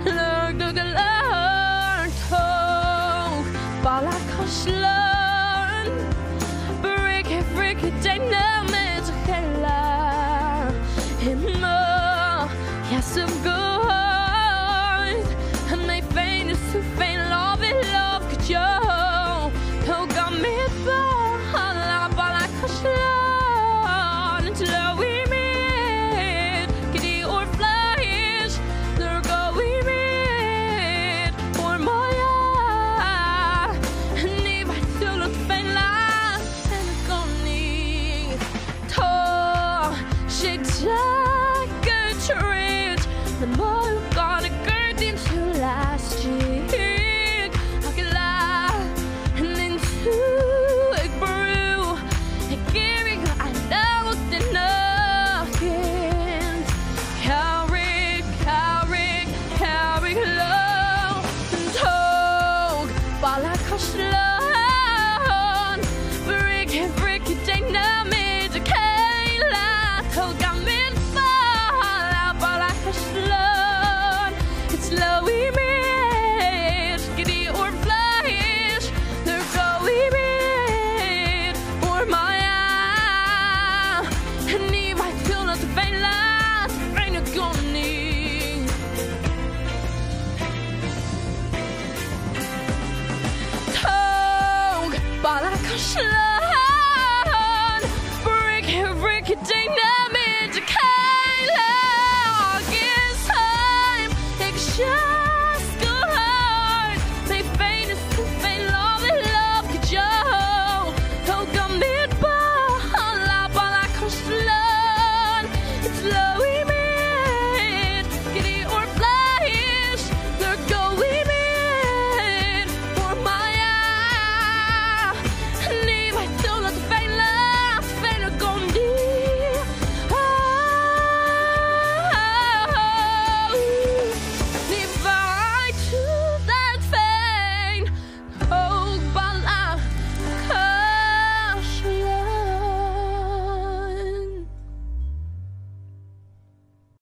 Lurguggelar tog Balakashlan Bricky dynamics hela Himma Yasum good And they faint is to faint love could you Toga midba Hala Balakashlan Until we meet Giddy or flash There go we meet Or Maya And if I still look faint last And it's gonna To Shake good treat The more you gonna get into last year I can lie And into a brew And giving I know the nothing Carry low And tog Balakashlan Brick dynamic Kayla Toga midba Balakashlan It's low we meet Giddy or flash There go we meet Or Maya And if I feel not to faint last Ain't it gonna need Tog Balakashlan Brick dynamic